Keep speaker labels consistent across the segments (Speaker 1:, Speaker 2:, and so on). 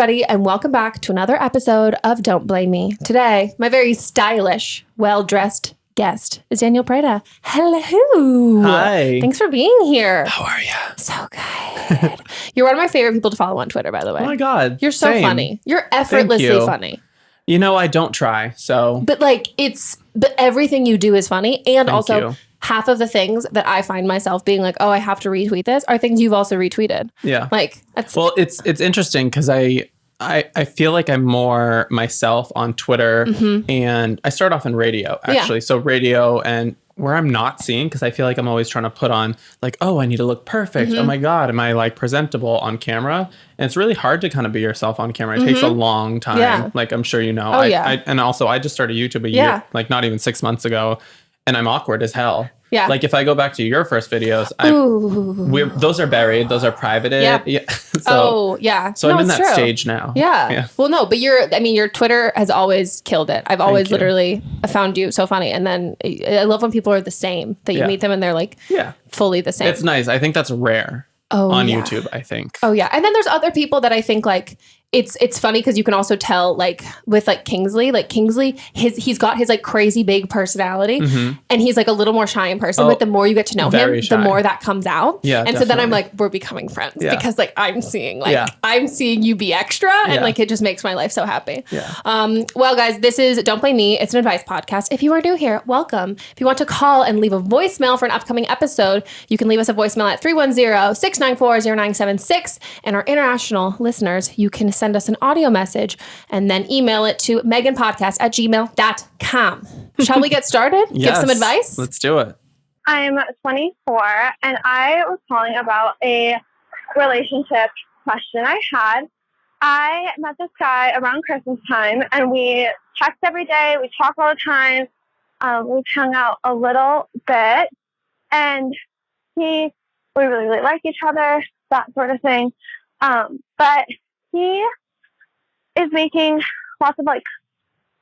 Speaker 1: everybody, and welcome back to another episode of Don't Blame Me. Today, my very stylish, well-dressed guest is Daniel Preda. Hello.
Speaker 2: Hi.
Speaker 1: Thanks for being here.
Speaker 2: How are you?
Speaker 1: So good. You're one of my favorite people to follow on Twitter, by the way.
Speaker 2: Oh my God.
Speaker 1: You're so funny. You're effortlessly funny.
Speaker 2: You know, I don't try, so.
Speaker 1: But but everything you do is funny. And
Speaker 2: Thank
Speaker 1: also,
Speaker 2: you.
Speaker 1: half of the things that I find myself being like, oh, I have to retweet this are things you've also retweeted.
Speaker 2: Yeah.
Speaker 1: That's.
Speaker 2: Well, it's interesting because I feel like I'm more myself on Twitter, and I start off in radio, actually. Yeah. So radio and where I'm not seeing, because I feel like I'm always trying to put on like, oh, I need to look perfect. Oh my God, am I like presentable on camera? And it's really hard to kind of be yourself on camera. It takes a long time. Yeah. Like I'm sure you know. And also I just started YouTube a year, like not even 6 months ago, and I'm awkward as hell. Yeah. Like if I go back to your first videos, those are buried. Those are privated. Yeah. So I'm in that stage now.
Speaker 1: Yeah. Well, no, but your Twitter has always killed it. I've always literally found you so funny. And then I love when people are the same, that you meet them and they're like fully the same.
Speaker 2: It's nice. I think that's rare on YouTube, I think.
Speaker 1: Oh yeah. And then there's other people that I think like, it's funny because you can also tell like with like Kingsley, he's got his like crazy big personality and he's like a little more shy in person, but the more you get to know him, the more that comes out. Yeah. And so then I'm like, we're becoming friends because like I'm seeing you be extra and like it just makes my life so happy. Yeah. Well guys, this is Don't Blame Me. It's an advice podcast. If you are new here, welcome. If you want to call and leave a voicemail for an upcoming episode, you can leave us a voicemail at 310-694-0976. And our international listeners, you can send us an audio message and then email it to meghanpodcast@gmail.com. Shall we get started?
Speaker 2: Yes.
Speaker 1: Give some advice?
Speaker 2: Let's do it.
Speaker 3: I'm 24 and I was calling about a relationship question I had. I met this guy around Christmas time and we text every day. We talk all the time. We've hung out a little bit and we really, really like each other, that sort of thing. But he is making lots of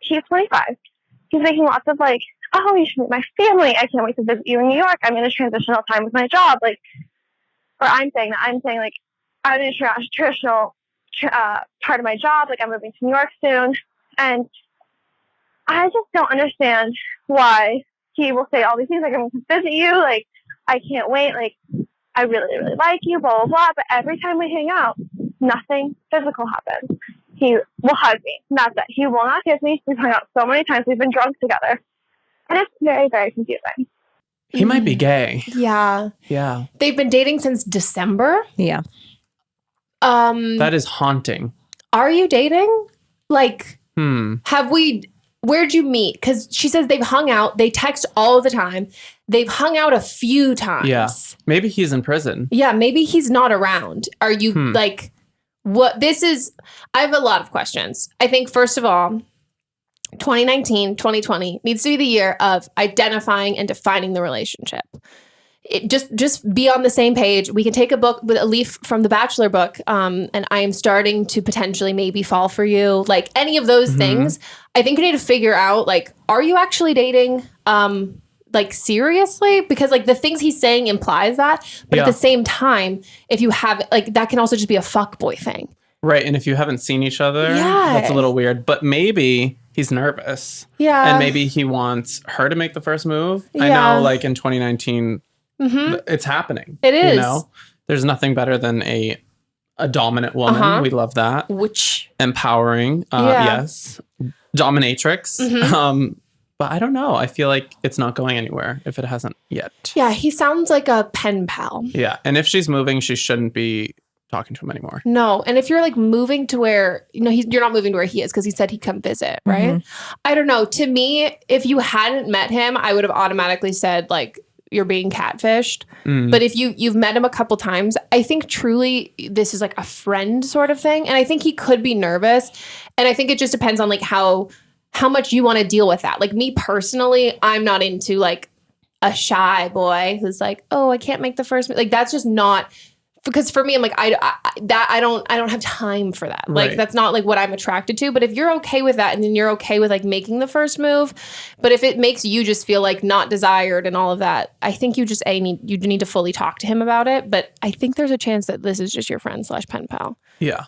Speaker 3: he's 25. He's making lots of oh, you should meet my family. I can't wait to visit you in New York. I'm in a transitional time with my job. I'm saying I'm in a traditional part of my job. I'm moving to New York soon. And I just don't understand why he will say all these things. I'm going to visit you. I can't wait. I really, really like you, blah, blah, blah. But every time we hang out, nothing physical happens. He will hug me. That's it. He will not kiss me. We've hung out so many times. We've been drunk together. And it's very, very confusing.
Speaker 2: He might be gay.
Speaker 1: Yeah.
Speaker 2: Yeah.
Speaker 1: They've been dating since December.
Speaker 4: Yeah.
Speaker 2: That is haunting.
Speaker 1: Are you dating? Where'd you meet? Because she says they've hung out. They text all the time. They've hung out a few times.
Speaker 2: Yeah. Maybe he's in prison.
Speaker 1: Yeah. Maybe he's not around. Are you what this is? I have a lot of questions. I think first of all, 2019, 2020 needs to be the year of identifying and defining the relationship. It just be on the same page. We can take a book with a leaf from the Bachelor book, and I am starting to potentially maybe fall for you. Any of those things, I think you need to figure out, are you actually dating? Seriously? Because the things he's saying implies that, but at the same time, if you have that can also just be a fuckboy thing.
Speaker 2: Right. And if you haven't seen each other, that's a little weird, but maybe he's nervous. Yeah. And maybe he wants her to make the first move. Yeah. I know in 2019, it's happening.
Speaker 1: It is.
Speaker 2: There's nothing better than a dominant woman. We love that.
Speaker 1: Which
Speaker 2: empowering. Yes. Dominatrix. But I don't know. I feel like it's not going anywhere if it hasn't yet.
Speaker 1: Yeah, he sounds like a pen pal.
Speaker 2: Yeah. And if she's moving, she shouldn't be talking to him anymore.
Speaker 1: No. And if you're moving to where, you're not moving to where he is because he said he'd come visit, right? I don't know. To me, if you hadn't met him, I would have automatically said you're being catfished. But if you've met him a couple times, I think truly this is a friend sort of thing. And I think he could be nervous. And I think it just depends on how much you want to deal with that. Me personally, I'm not into a shy boy who's oh, I can't make the first move. That's just not, because for me, I'm I don't have time for that.
Speaker 2: Right.
Speaker 1: That's not what I'm attracted to. But if you're okay with that, and then you're okay with making the first move, but if it makes you just feel not desired and all of that, I think you just need to fully talk to him about it. But I think there's a chance that this is just your friend /pen pal.
Speaker 2: Yeah.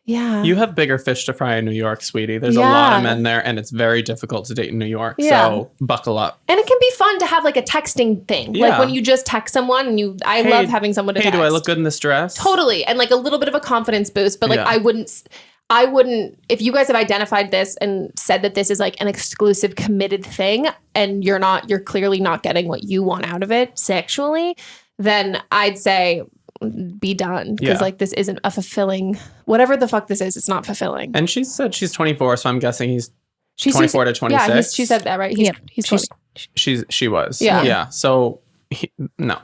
Speaker 1: Yeah.
Speaker 2: You have bigger fish to fry in New York, sweetie. There's a lot of men there, and it's very difficult to date in New York. Yeah. So buckle up.
Speaker 1: And it can be fun to have like a texting thing. Yeah. Like when you just text someone and I love having someone to text.
Speaker 2: Hey, do I look good in this dress?
Speaker 1: Totally. And like a little bit of a confidence boost. But like I wouldn't, if you guys have identified this and said that this is like an exclusive committed thing and you're clearly not getting what you want out of it sexually, then I'd say be done. Because like this isn't a fulfilling, whatever the fuck this is, it's not fulfilling.
Speaker 2: And she said she's 24, so I'm guessing she's 24 to 26.
Speaker 1: Yeah, she said that, right? He's 20.
Speaker 2: She was. Yeah. So no.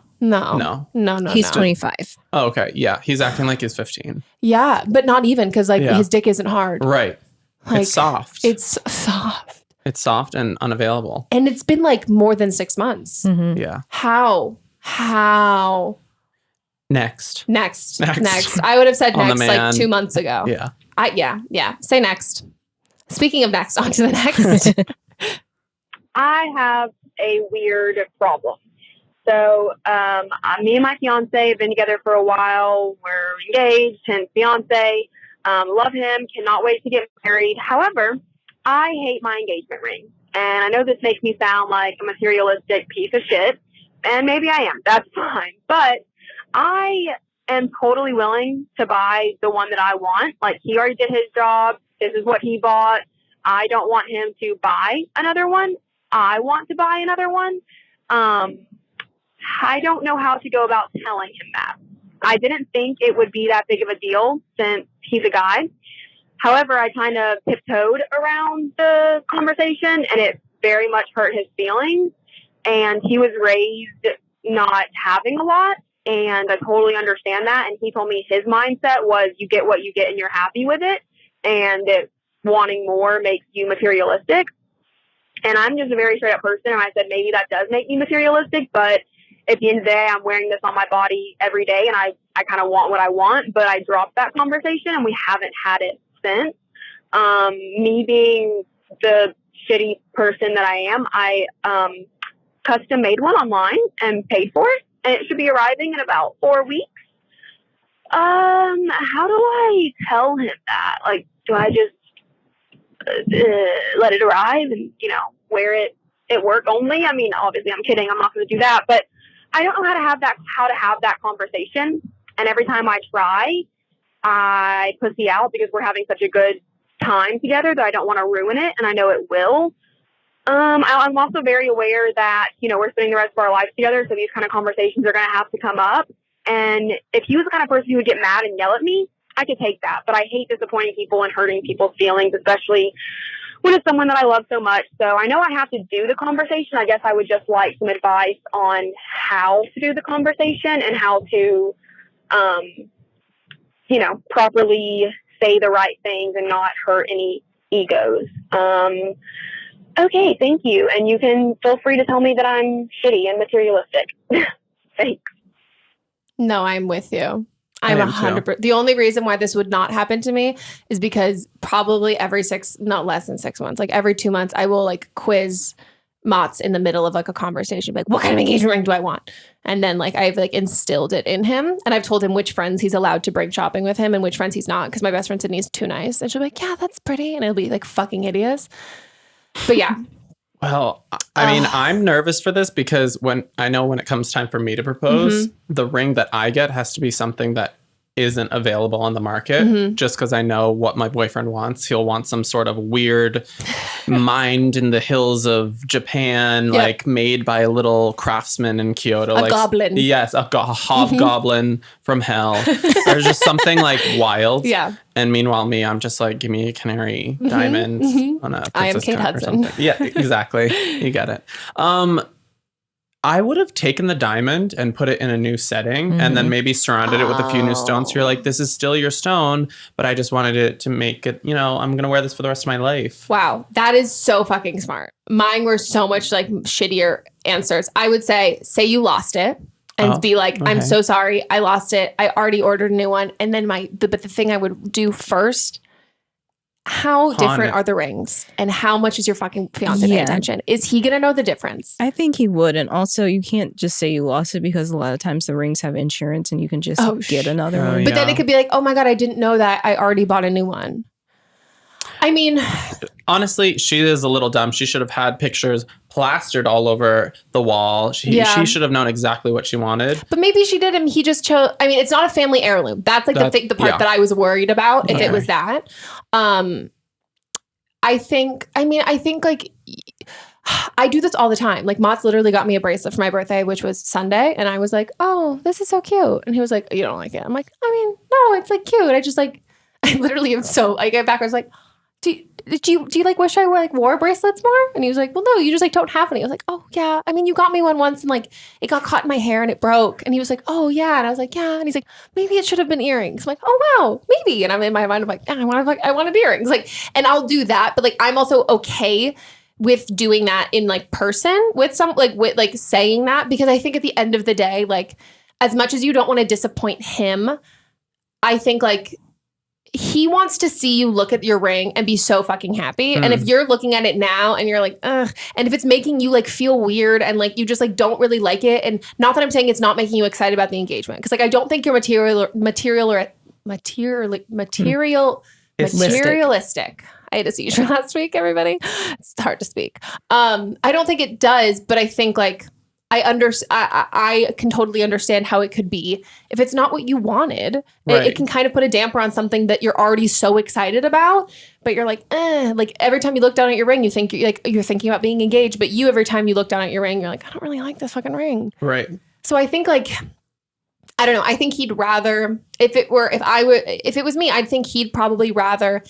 Speaker 4: He's 25.
Speaker 2: Oh, okay. Yeah. He's acting like he's 15.
Speaker 1: Yeah, but not even because like his dick isn't hard.
Speaker 2: Right.
Speaker 1: Like,
Speaker 2: it's soft.
Speaker 1: It's soft.
Speaker 2: It's soft and unavailable.
Speaker 1: And it's been like more than 6 months.
Speaker 4: Mm-hmm.
Speaker 2: Yeah.
Speaker 1: How? Next. I would have said next like 2 months ago.
Speaker 2: Yeah.
Speaker 1: Yeah. Say next. Speaking of next, on to the next.
Speaker 3: I have a weird problem. So me and my fiance have been together for a while. We're engaged, hence fiance. Love him. Cannot wait to get married. However, I hate my engagement ring. And I know this makes me sound like a materialistic piece of shit. And maybe I am. That's fine. But I am totally willing to buy the one that I want. Like, he already did his job. This is what he bought. I don't want him to buy another one. I want to buy another one. I don't know how to go about telling him that. I didn't think it would be that big of a deal since he's a guy. However, I kind of tiptoed around the conversation, and it very much hurt his feelings. And he was raised not having a lot, and I totally understand that. And he told me his mindset was you get what you get and you're happy with it, and that wanting more makes you materialistic. And I'm just a very straight up person, and I said maybe that does make me materialistic, but at the end of the day, I'm wearing this on my body every day, and I kind of want what I want. But I dropped that conversation, and we haven't had it since. Me being the shitty person that I am, I custom made one online and paid for it, and it should be arriving in about 4 weeks. How do I tell him that? Like, do I just let it arrive and, wear it at work only? I mean, obviously I'm kidding. I'm not going to do that, but I don't know how to have that conversation. And every time I try, I pussy out because we're having such a good time together that I don't want to ruin it. And I know it will. I'm also very aware that, we're spending the rest of our lives together. So these kind of conversations are going to have to come up. And if he was the kind of person who would get mad and yell at me, I could take that. But I hate disappointing people and hurting people's feelings, especially when it's someone that I love so much. So I know I have to do the conversation. I guess I would just like some advice on how to do the conversation and how to, properly say the right things and not hurt any egos. Okay, thank you. And you can feel free to tell me that I'm shitty and materialistic. Thanks.
Speaker 1: No, I'm with you. I'm 100%. The only reason why this would not happen to me is because probably not less than 6 months, like every 2 months, I will like quiz Mott's in the middle of like a conversation, like, what kind of engagement ring do I want? And then like I've like instilled it in him, and I've told him which friends he's allowed to bring shopping with him and which friends he's not. Because my best friend Sydney's too nice, and she'll be like, yeah, that's pretty, and it'll be like fucking hideous. But yeah.
Speaker 2: Well, I mean, I'm nervous for this because when it comes time for me to propose, the ring that I get has to be something that isn't available on the market, just because I know what my boyfriend wants. He'll want some sort of weird mind in the hills of Japan, like made by a little craftsman in Kyoto.
Speaker 1: A goblin.
Speaker 2: Yes, a hobgoblin from hell. There's just something like wild. Yeah. And meanwhile, I'm just like, give me a canary diamond on a
Speaker 1: I am Kate Hudson.
Speaker 2: Yeah, exactly. You get it. I would have taken the diamond and put it in a new setting and then maybe surrounded it with a few new stones. So you're like, this is still your stone, but I just wanted it to make it, I'm going to wear this for the rest of my life.
Speaker 1: Wow. That is so fucking smart. Mine were so much like shittier answers. I would say you lost it and be like, okay. I'm so sorry. I lost it. I already ordered a new one. And then but the thing I would do first, how different are the rings? And how much is your fucking fiance paying attention? Is he going to know the difference?
Speaker 4: I think he would. And also, you can't just say you lost it because a lot of times the rings have insurance and you can just get another one.
Speaker 1: But then it could be like, oh my God, I didn't know that. I already bought a new one. I mean,
Speaker 2: honestly, she is a little dumb. She should have had pictures plastered all over the wall. She should have known exactly what she wanted.
Speaker 1: But maybe she did, and he just chose. I mean, it's not a family heirloom. That's like the part that I was worried about. If it was that, I think like I do this all the time. Like Mott's literally got me a bracelet for my birthday, which was Sunday, and I was like, "Oh, this is so cute," and he was like, "You don't like it?" I'm like, "I mean, no, it's like cute." I just like, I literally am so. I get backwards like. Do you like wish I wore bracelets more? And he was like, well, no, you just like don't have any. I was like, oh yeah. I mean, you got me one once and like it got caught in my hair and it broke. And he was like, oh yeah. And I was like, yeah. And he's like, maybe it should have been earrings. I'm like, oh wow, maybe. And I'm in my mind, I'm like, yeah, I wanted earrings. Like, and I'll do that. But like, I'm also okay with doing that in like person with some with saying that, because I think at the end of the day, like as much as you don't want to disappoint him, I think like he wants to see you look at your ring and be so fucking happy. And if you're looking at it now and you're like, ugh, and if it's making you like feel weird and like you just like don't really like it, and not that I'm saying it's not making you excited about the engagement, because like I don't think you're materialistic. I had a seizure last week, everybody. It's hard to speak. I don't think it does, but I think like I can totally understand how it could be if it's not what you wanted. Right. It can kind of put a damper on something that you're already so excited about, but you're like, like every time you look down at your ring, you think you're thinking about being engaged, but every time you look down at your ring, you're like, I don't really like this fucking ring.
Speaker 2: Right.
Speaker 1: So I think like, I don't know. I think he'd rather, if it was me, I'd think he'd probably rather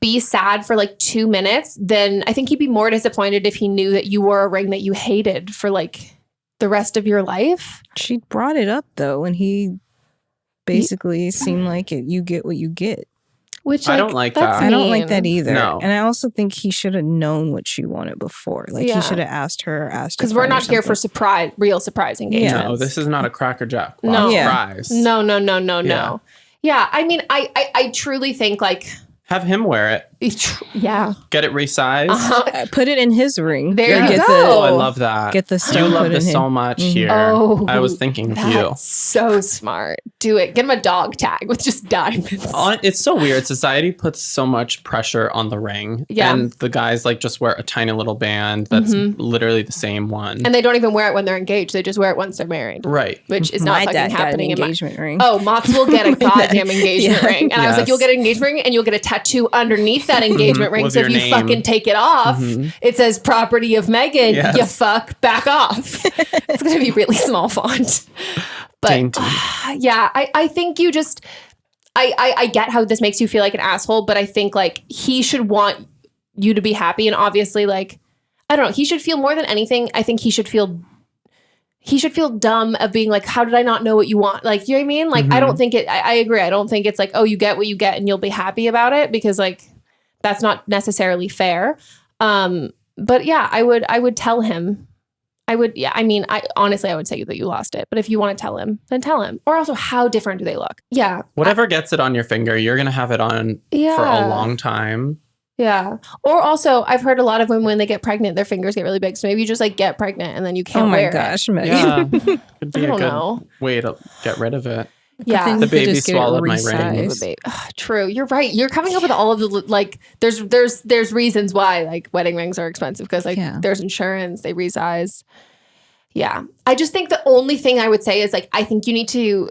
Speaker 1: be sad for like 2 minutes, then I think he'd be more disappointed if he knew that you wore a ring that you hated for like the rest of your life.
Speaker 4: She brought it up though, and he basically seemed like you get what you get.
Speaker 1: Which
Speaker 2: I don't like that.
Speaker 4: I don't like that either.
Speaker 2: No.
Speaker 4: And I also think he should have known what she wanted before. Like he should have asked her.
Speaker 1: Because we're not here for real surprise engagements.
Speaker 2: No, this is not a Cracker Jack
Speaker 1: surprise. No. Yeah, I mean, I truly think like.
Speaker 2: Have him wear it.
Speaker 1: Yeah.
Speaker 2: Get it resized.
Speaker 4: Put it in his ring.
Speaker 1: There you go.
Speaker 2: Oh, I love that.
Speaker 4: Get the stone.
Speaker 2: You love this so much here.
Speaker 1: Oh,
Speaker 2: I was thinking of you.
Speaker 1: So smart. Do it. Get him a dog tag with just diamonds.
Speaker 2: It's so weird. Society puts so much pressure on the ring. Yeah. And the guys like just wear a tiny little band that's literally the same one.
Speaker 1: And they don't even wear it when they're engaged. They just wear it once they're married.
Speaker 2: Right.
Speaker 1: Which is not fucking happening
Speaker 4: in my engagement ring.
Speaker 1: Oh, Mott's will get a goddamn engagement ring. And I was like, you'll get an engagement ring and you'll get a tattoo underneath that engagement ring. So if you fucking take it off, it says property of Meghan. Yes. You fuck, back off. It's going to be really small font. But yeah, I think you just, I get how this makes you feel like an asshole, but I think like he should want you to be happy. And obviously like, I don't know, he should feel more than anything. I think he should feel dumb of being like, how did I not know what you want? Like, you know what I mean? Like, I don't think I agree. I don't think it's like, oh, you get what you get and you'll be happy about it, because like, that's not necessarily fair. But yeah, I would tell him. I would say that you lost it. But if you want to tell him, then tell him. Or also, how different do they look? Yeah.
Speaker 2: Whatever gets it on your finger, you're going to have it on for a long time.
Speaker 1: Yeah. Or also, I've heard a lot of women, when they get pregnant, their fingers get really big. So maybe you just like get pregnant and then you can't wear it.
Speaker 4: Oh my gosh, Meghan.
Speaker 2: Yeah. Could be a good way to get rid of it.
Speaker 1: Yeah,
Speaker 2: the baby swallowed my ring.
Speaker 1: True, you're right. You're coming up with all of the like. There's reasons why like wedding rings are expensive, because like there's insurance, they resize. Yeah, I just think the only thing I would say is like, I think you need to.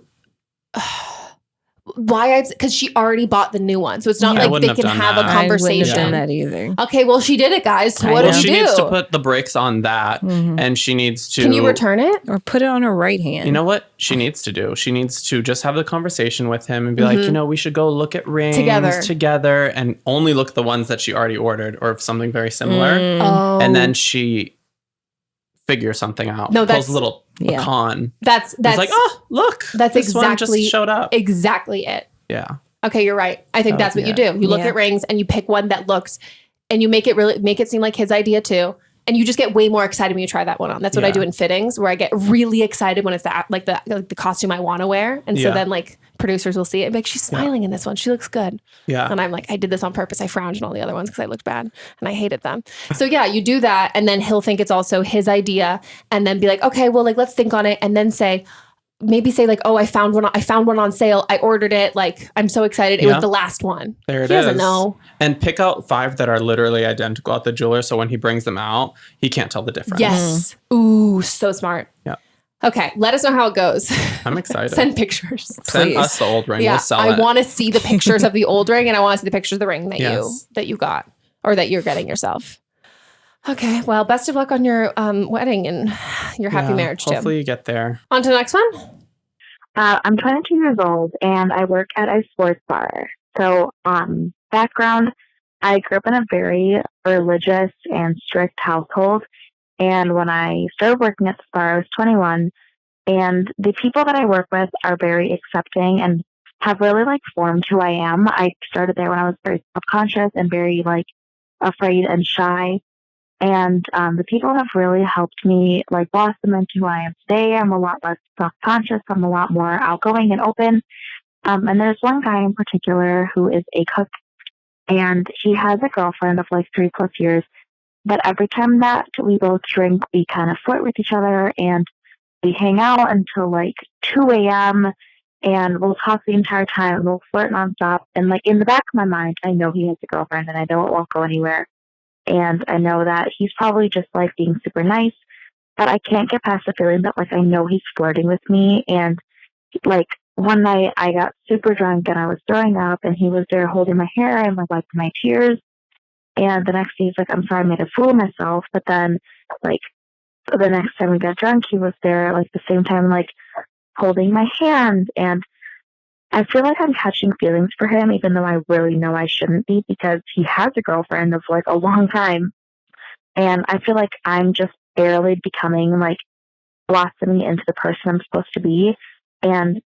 Speaker 1: Because she already bought the new one, so it's not like they can have a conversation.
Speaker 4: I wouldn't have done that either.
Speaker 1: Okay, well she did it, guys. So what do we do?
Speaker 2: She needs to put the brakes on that, and she needs to.
Speaker 1: Can you return it
Speaker 4: or put it on her right hand?
Speaker 2: You know what she needs to do? She needs to just have the conversation with him and be like, we should go look at rings together, and only look at the ones that she already ordered or something very similar, and then she figure something out.
Speaker 1: No, that's
Speaker 2: a little con.
Speaker 1: That's
Speaker 2: like, oh, look,
Speaker 1: that's
Speaker 2: this
Speaker 1: exactly
Speaker 2: one just showed up.
Speaker 1: Exactly it.
Speaker 2: Yeah.
Speaker 1: Okay, you're right. I think that's what you do. You look at rings and you pick one that looks, and you make it seem like his idea too. And you just get way more excited when you try that one on. That's what I do in fittings, where I get really excited when it's the costume I want to wear. And so then like producers will see it and be like, she's smiling in this one. She looks good.
Speaker 2: Yeah.
Speaker 1: And I'm like, I did this on purpose. I frowned in all the other ones because I looked bad and I hated them. So yeah, you do that. And then he'll think it's also his idea and then be like, okay, well, like, let's think on it. And then maybe say like, oh, I found one on sale. I ordered it. Like, I'm so excited. It was the last one.
Speaker 2: There it is.
Speaker 1: He doesn't know.
Speaker 2: And pick out 5 that are literally identical at the jeweler. So when he brings them out, he can't tell the difference.
Speaker 1: Yes. Ooh, so smart.
Speaker 2: Yeah.
Speaker 1: Okay. Let us know how it goes.
Speaker 2: I'm excited.
Speaker 1: Send pictures.
Speaker 2: Send
Speaker 1: Please.
Speaker 2: us the old ring.
Speaker 1: Yeah.
Speaker 2: We'll sell it.
Speaker 1: I want to see the pictures of the old ring and I want to see the pictures of the ring that you got or that you're getting yourself. Okay. Well, best of luck on your wedding and your happy marriage too.
Speaker 2: Hopefully you get there.
Speaker 1: On to the next one.
Speaker 3: I'm 22 years old and I work at a sports bar. So, background, I grew up in a very religious and strict household. And when I started working at the bar, I was 21. And the people that I work with are very accepting and have really like formed who I am. I started there when I was very self-conscious and very like afraid and shy. And the people have really helped me like blossom into who I am today. I'm a lot less self-conscious. I'm a lot more outgoing and open. And there's one guy in particular who is a cook, and he has a girlfriend of like 3+ years. But every time that we both drink, we kind of flirt with each other, and we hang out until like 2 a.m. and we'll talk the entire time. And we'll flirt nonstop. And like in the back of my mind, I know he has a girlfriend, and I know it won't go anywhere. And I know that he's probably just like being super nice, but I can't get past the feeling that like I know he's flirting with me. And like one night I got super drunk and I was throwing up, and he was there holding my hair and like wiping my tears. And the next day he's like, I'm sorry, I made a fool of myself. But then like the next time we got drunk, he was there like the same time, like holding my hand. And I feel like I'm catching feelings for him, even though I really know I shouldn't be, because he has a girlfriend of like a long time. And I feel like I'm just barely becoming like blossoming into the person I'm supposed to be. And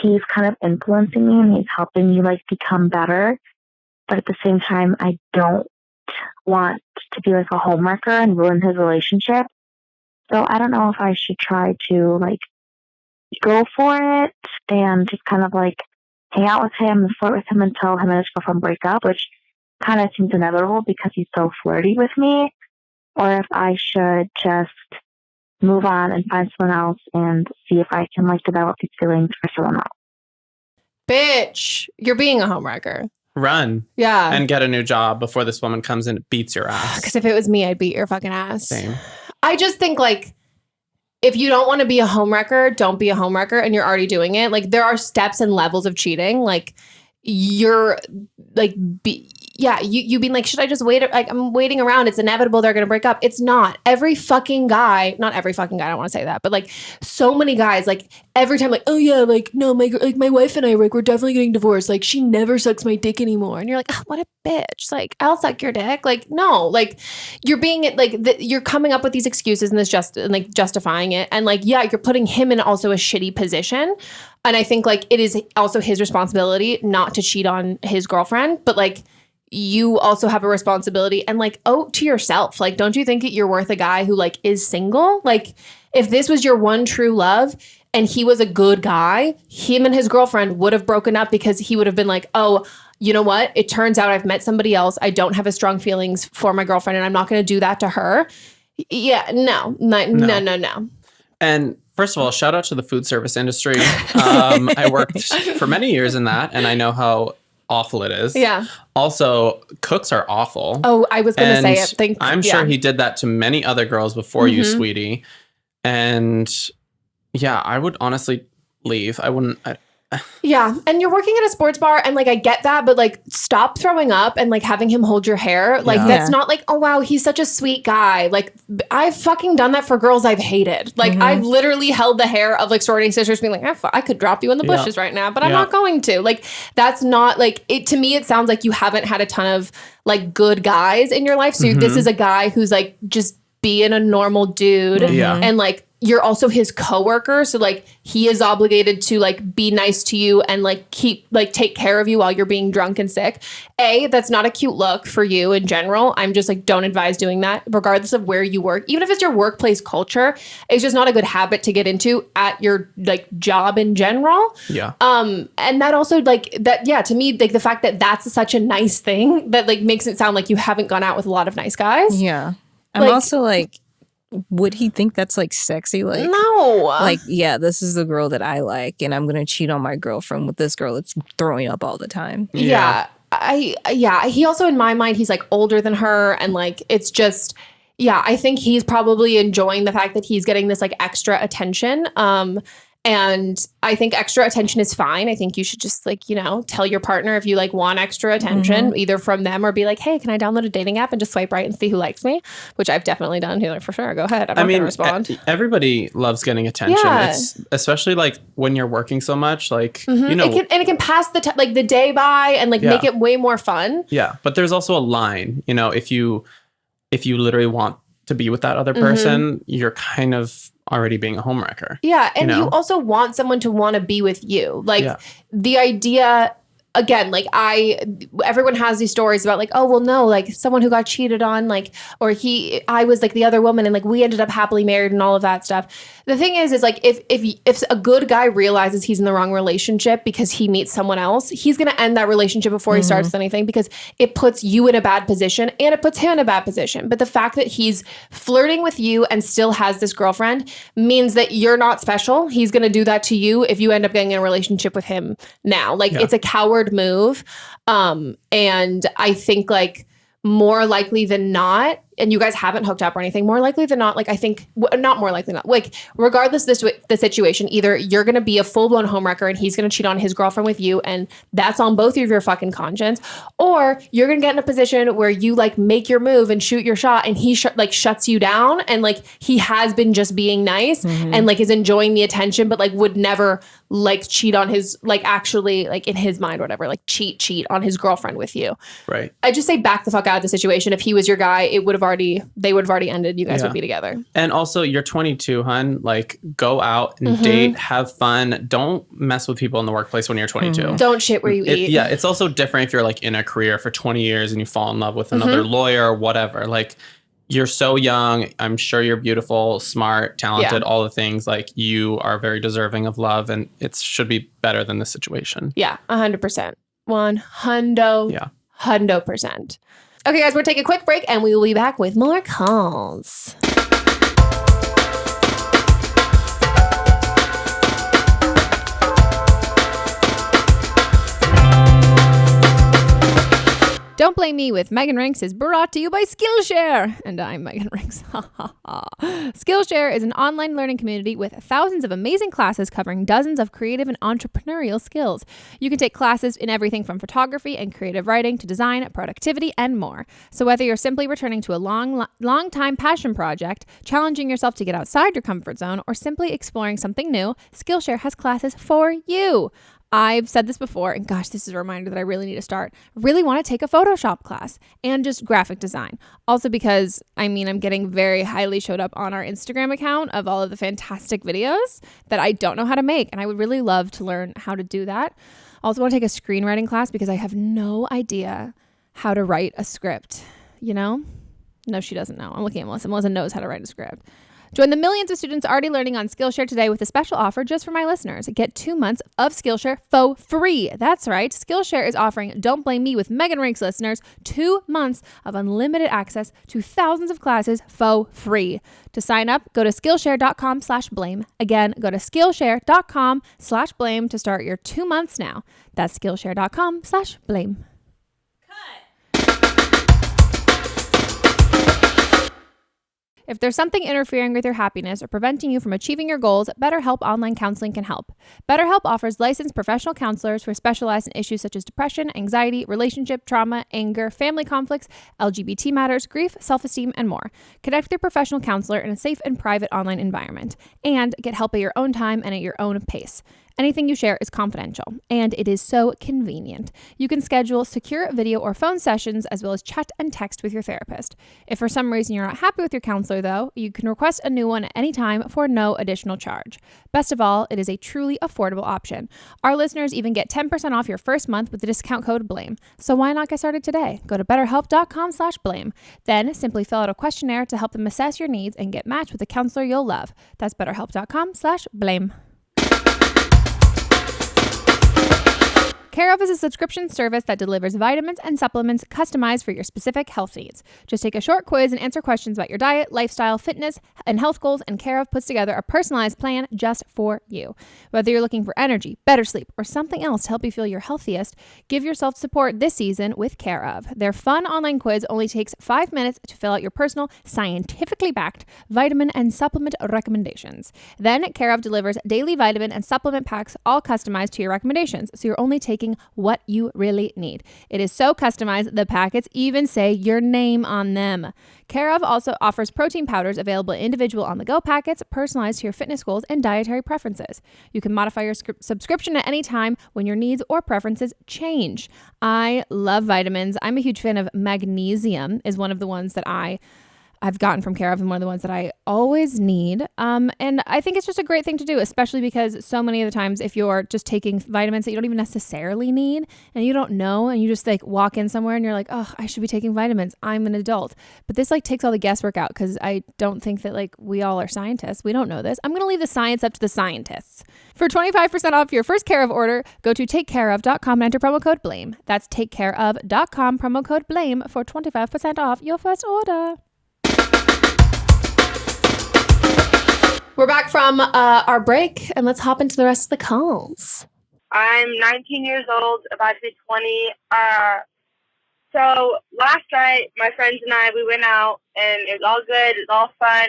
Speaker 3: he's kind of influencing me and he's helping me like become better. But at the same time, I don't want to be like a homewrecker and ruin his relationship. So I don't know if I should try to like go for it and just kind of like hang out with him and flirt with him until him and his girlfriend break up, which kind of seems inevitable because he's so flirty with me, or if I should just move on and find someone else and see if I can like develop these feelings for someone else.
Speaker 1: Bitch, you're being a homewrecker.
Speaker 2: Run.
Speaker 1: Yeah.
Speaker 2: And get a new job before this woman comes in and beats your ass.
Speaker 1: Because if it was me, I'd beat your fucking ass.
Speaker 2: Same.
Speaker 1: I just think like, if you don't want to be a homewrecker, don't be a homewrecker, and you're already doing it. Like there are steps and levels of cheating. Like you're like, you being like, should I just wait? Like I'm waiting around. It's inevitable. They're going to break up. It's not. Every fucking guy, not every fucking guy. I don't want to say that, but like so many guys, like every time, like, oh yeah, like no, my wife and I, like we're definitely getting divorced. Like she never sucks my dick anymore. And you're like, oh, what a bitch. Like I'll suck your dick. Like no, like you're being like you're coming up with these excuses and like justifying it. And like, yeah, you're putting him in also a shitty position. And I think like it is also his responsibility not to cheat on his girlfriend, but like you also have a responsibility and like, oh, to yourself. Like, don't you think that you're worth a guy who like is single? Like if this was your one true love and he was a good guy, him and his girlfriend would have broken up because he would have been like, oh, you know what? It turns out I've met somebody else. I don't have as strong feelings for my girlfriend and I'm not going to do that to her. Yeah, no.
Speaker 2: And first of all, shout out to the food service industry. I worked for many years in that, and I know how awful it is.
Speaker 1: Yeah.
Speaker 2: Also, cooks are awful.
Speaker 1: Oh, I was going to say it.
Speaker 2: I'm sure he did that to many other girls before you, sweetie. And yeah, I would honestly leave. I wouldn't.
Speaker 1: Yeah. And you're working at a sports bar and like, I get that, but like stop throwing up and like having him hold your hair. Like that's not like, oh wow, he's such a sweet guy. Like I've fucking done that for girls I've hated. Like I've literally held the hair of like sorority sisters being like, I could drop you in the bushes right now, but I'm not going to. Like that's not like it. To me, it sounds like you haven't had a ton of like good guys in your life. So this is a guy who's like just being a normal dude. And like, you're also his coworker. So like he is obligated to like be nice to you and like take care of you while you're being drunk and sick. That's not a cute look for you in general. I'm just like, don't advise doing that regardless of where you work. Even if it's your workplace culture, it's just not a good habit to get into at your like job in general.
Speaker 2: Yeah.
Speaker 1: And that also like that, to me, like the fact that that's such a nice thing that like makes it sound like you haven't gone out with a lot of nice guys.
Speaker 4: Yeah. I'm also like, would he think that's like sexy? Like,
Speaker 1: no.
Speaker 4: Like, yeah, this is the girl that I like, and I'm gonna cheat on my girlfriend with this girl that's throwing up all the time.
Speaker 1: Yeah. He also, in my mind, he's like older than her, and like it's just, I think he's probably enjoying the fact that he's getting this like extra attention. And I think extra attention is fine. I think you should just like, tell your partner if you like want extra attention, either from them or be like, hey, can I download a dating app and just swipe right and see who likes me? Which I've definitely done. He's like, for sure, go ahead. I'm not going to respond.
Speaker 2: Everybody loves getting attention.
Speaker 1: Yeah.
Speaker 2: It's especially like when you're working so much, like,
Speaker 1: it can pass the day by and like make it way more fun.
Speaker 2: Yeah. But there's also a line, if you literally want to be with that other person, you're kind of already being a homewrecker.
Speaker 1: Yeah. And you also want someone to want to be with you. Like the idea, again, like everyone has these stories about like, oh, well, no, like someone who got cheated on, like, or I was like the other woman and like we ended up happily married and all of that stuff. The thing is like if a good guy realizes he's in the wrong relationship because he meets someone else, he's going to end that relationship before he starts anything, because it puts you in a bad position and it puts him in a bad position. But the fact that he's flirting with you and still has this girlfriend means that you're not special. He's going to do that to you if you end up getting in a relationship with him now. Like it's a coward move. And I think like more likely than not, and you guys haven't hooked up or anything, more likely than not, like I think, not more likely than not, like regardless of the situation, either you're going to be a full-blown homewrecker and he's going to cheat on his girlfriend with you, and that's on both of your fucking conscience, or you're going to get in a position where you like make your move and shoot your shot and he shuts you down, and like he has been just being nice and like is enjoying the attention, but like would never like cheat on his, like actually like in his mind or whatever, like cheat on his girlfriend with you.
Speaker 2: Right.
Speaker 1: I just say back the fuck out of the situation. If he was your guy, they would have already ended. You guys would be together. And
Speaker 2: also, you're 22, hun. Like, go out and date, have fun. Don't mess with people in the workplace when you're 22.
Speaker 1: Don't shit where you eat.
Speaker 2: Yeah, it's also different if you're like in a career for 20 years and you fall in love with another lawyer or whatever. Like, you're so young. I'm sure you're beautiful, smart, talented, all the things. Like, you are very deserving of love, and it should be better than this situation.
Speaker 1: Yeah, 100%. 100%. Okay, guys, we're taking a quick break, and we will be back with more calls. Don't Blame Me with Megan Rienks is brought to you by Skillshare. And I'm Megan Rienks. Skillshare is an online learning community with thousands of amazing classes covering dozens of creative and entrepreneurial skills. You can take classes in everything from photography and creative writing to design, productivity, and more. So whether you're simply returning to a long time passion project, challenging yourself to get outside your comfort zone, or simply exploring something new, Skillshare has classes for you. I've said this before, and gosh, this is a reminder that I really need to start. Really want to take a Photoshop class and just graphic design. Also because, I'm getting very highly showed up on our Instagram account of all of the fantastic videos that I don't know how to make, and I would really love to learn how to do that. Also want to take a screenwriting class because I have no idea how to write a script, No, she doesn't know. I'm looking at Melissa. Melissa knows how to write a script. Join the millions of students already learning on Skillshare today with a special offer just for my listeners. Get 2 months of Skillshare for free. That's right. Skillshare is offering Don't Blame Me with Megan Rienks listeners 2 months of unlimited access to thousands of classes for free. To sign up, go to Skillshare.com/blame. Again, go to Skillshare.com/blame to start your 2 months now. That's Skillshare.com/blame. If there's something interfering with your happiness or preventing you from achieving your goals, Betterhelp Online Counseling can help. Betterhelp offers licensed professional counselors who specialize in issues such as depression, anxiety, relationship trauma, anger, family conflicts, LGBT matters, grief, self-esteem, and more. Connect with your professional counselor in a safe and private online environment, and get help at your own time and at your own pace. Anything you share is confidential, and it is so convenient. You can schedule secure video or phone sessions as well as chat and text with your therapist. If for some reason you're not happy with your counselor, though, you can request a new one at any time for no additional charge. Best of all, it is a truly affordable option. Our listeners even get 10% off your first month with the discount code BLAME. So why not get started today? Go to betterhelp.com/blame. Then simply fill out a questionnaire to help them assess your needs and get matched with a counselor you'll love. That's betterhelp.com/blame. Care of is a subscription service that delivers vitamins and supplements customized for your specific health needs. Just take a short quiz and answer questions about your diet, lifestyle, fitness, and health goals, and Care of puts together a personalized plan just for you. Whether you're looking for energy, better sleep, or something else to help you feel your healthiest, give yourself support this season with Care of. Their fun online quiz only takes 5 minutes to fill out your personal, scientifically backed vitamin and supplement recommendations. Then Care of delivers daily vitamin and supplement packs, all customized to your recommendations, so you're only taking what you really need. It is so customized, the packets even say your name on them. Care of also offers protein powders available individual on-the-go packets, personalized to your fitness goals and dietary preferences. You can modify your subscription at any time when your needs or preferences change. I love vitamins. I'm a huge fan of magnesium, is one of the ones that I've gotten from Care of and one of the ones that I always need. And I think it's just a great thing to do, especially because so many of the times if you're just taking vitamins that you don't even necessarily need and you don't know and you just like walk in somewhere and you're like, oh, I should be taking vitamins. I'm an adult. But this like takes all the guesswork out because I don't think that like we all are scientists. We don't know this. I'm going to leave the science up to the scientists. For 25% off your first Care of order, go to takecareof.com and enter promo code BLAME. That's takecareof.com, promo code BLAME for 25% off your first order. We're back from our break, and let's hop into the rest of the calls.
Speaker 3: I'm 19 years old, about to be 20. So last night, my friends and I, we went out, and it was all good. It was all fun.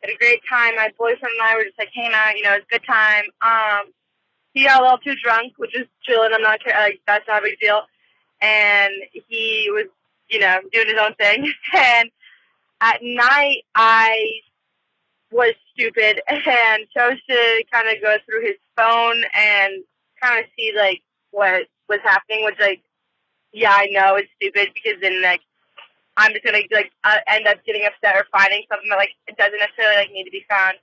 Speaker 3: Had a great time. My boyfriend and I were just like hanging out. You know, it was a good time. He got a little too drunk, which is chilling. I'm not like that's not a big deal. And he was, you know, doing his own thing. And at night, I was stupid and chose to kind of go through his phone and kind of see like what was happening, which like, yeah, I know it's stupid because then like I'm just gonna like end up getting upset or finding something that like it doesn't necessarily like need to be found.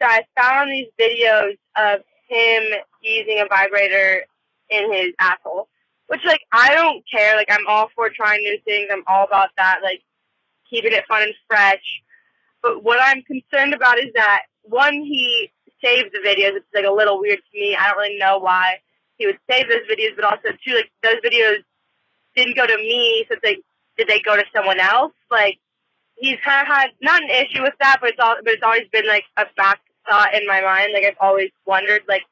Speaker 3: So I found these videos of him using a vibrator in his asshole, which like I don't care. Like I'm all for trying new things. I'm all about that, like keeping it fun and fresh. But what I'm concerned about is that, one, he saved the videos. It's like a little weird to me. I don't really know why he would save those videos. But also, too, like those videos didn't go to me. So it's like, did they go to someone else? Like, he's kind of had, not an issue with that, but it's always been like a back thought in my mind. Like, I've always wondered, like,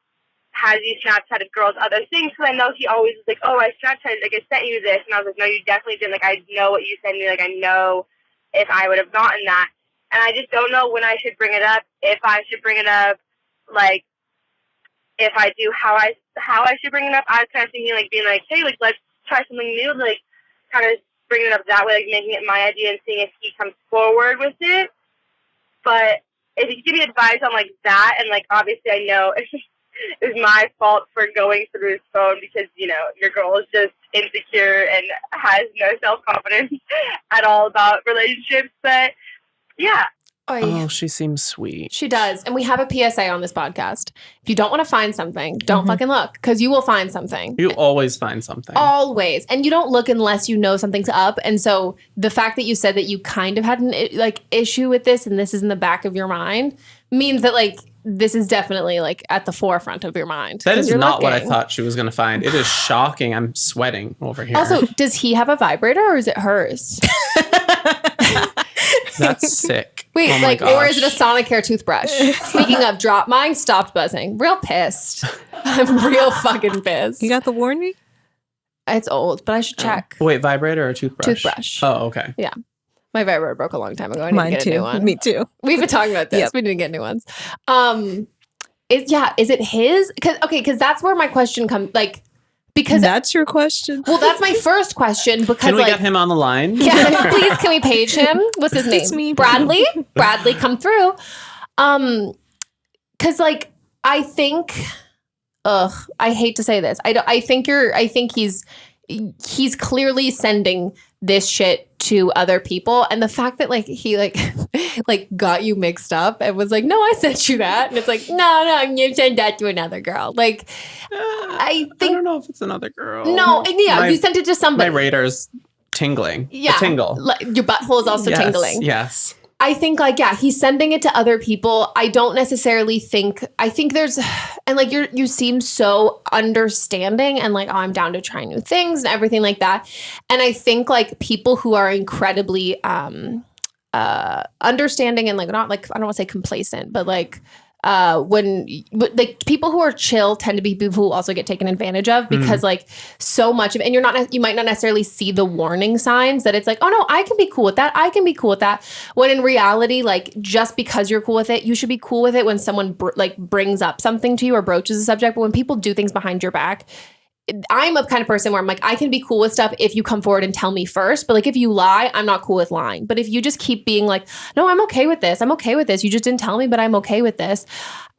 Speaker 3: has he Snapchatted girls other things? Because I know he always was like, oh, I Snapchatted, like, I sent you this. And I was like, no, you definitely didn't. Like, I know what you sent me. Like, I know if I would have gotten that. And I just don't know when I should bring it up, if I should bring it up, like, if I do, how I should bring it up. I was kind of thinking, like, being like, hey, like, let's try something new, like, kind of bringing it up that way, like, making it my idea and seeing if he comes forward with it. But if you could give me advice on, like, that, and, like, obviously I know it's my fault for going through his phone because, you know, your girl is just insecure and has no self-confidence at all about relationships, but yeah.
Speaker 2: Oh, she seems sweet.
Speaker 1: She does. And we have a PSA on this podcast. If you don't want to find something, don't fucking look, because you will find something.
Speaker 2: You always find something.
Speaker 1: Always. And you don't look unless you know something's up. And so the fact that you said that you kind of had an issue with this and this is in the back of your mind means that like this is definitely like at the forefront of your mind.
Speaker 2: That is not what I thought she was going to find. It is shocking. I'm sweating over here.
Speaker 1: Also, does he have a vibrator or is it hers?
Speaker 2: That's sick.
Speaker 1: Wait, or is it a Sonicare toothbrush? Speaking of, mine stopped buzzing. Real pissed. I'm real fucking pissed.
Speaker 4: You got the warranty?
Speaker 1: It's old, but I should check.
Speaker 2: Wait, vibrator or toothbrush?
Speaker 1: Toothbrush.
Speaker 2: Oh, okay.
Speaker 1: Yeah. My vibrator broke a long time ago. I need
Speaker 4: Mine
Speaker 1: to get
Speaker 4: too.
Speaker 1: a new one.
Speaker 4: Me too.
Speaker 1: We've been talking about this.
Speaker 4: Yep.
Speaker 1: We need to get new ones. Is it his? Because that's where my question comes. Like, because
Speaker 4: that's your question.
Speaker 1: Well, that's my first question. Because
Speaker 2: can we get him on the line?
Speaker 1: Yeah, please. Can we page him? What's his name?
Speaker 4: It's me,
Speaker 1: Bradley. Bradley, come through. Because like I think I hate to say this. I think he's clearly sending this shit to other people, and the fact that like he like got you mixed up and was like, no, I sent you that, and it's like, no, you sent that to another girl. Like, I don't
Speaker 2: know if it's another girl.
Speaker 1: No, yeah, you sent it to somebody.
Speaker 2: My radar's tingling.
Speaker 1: Yeah,
Speaker 2: tingle.
Speaker 1: Your butthole is also tingling.
Speaker 2: Yes.
Speaker 1: I think like, yeah, he's sending it to other people. I don't necessarily think, I think there's, and like you seem so understanding and like, oh, I'm down to try new things and everything like that. And I think like people who are incredibly understanding and like, not like, I don't want to say complacent, but like, when like people who are chill tend to be people who also get taken advantage of because like so much of, and you might not necessarily see the warning signs that it's like, oh no, I can be cool with that. I can be cool with that. When in reality, like just because you're cool with it, you should be cool with it when someone brings up something to you or broaches a subject. But when people do things behind your back, I'm a kind of person where I'm like, I can be cool with stuff if you come forward and tell me first. But like, if you lie, I'm not cool with lying. But if you just keep being like, no, I'm okay with this. I'm okay with this. You just didn't tell me, but I'm okay with this.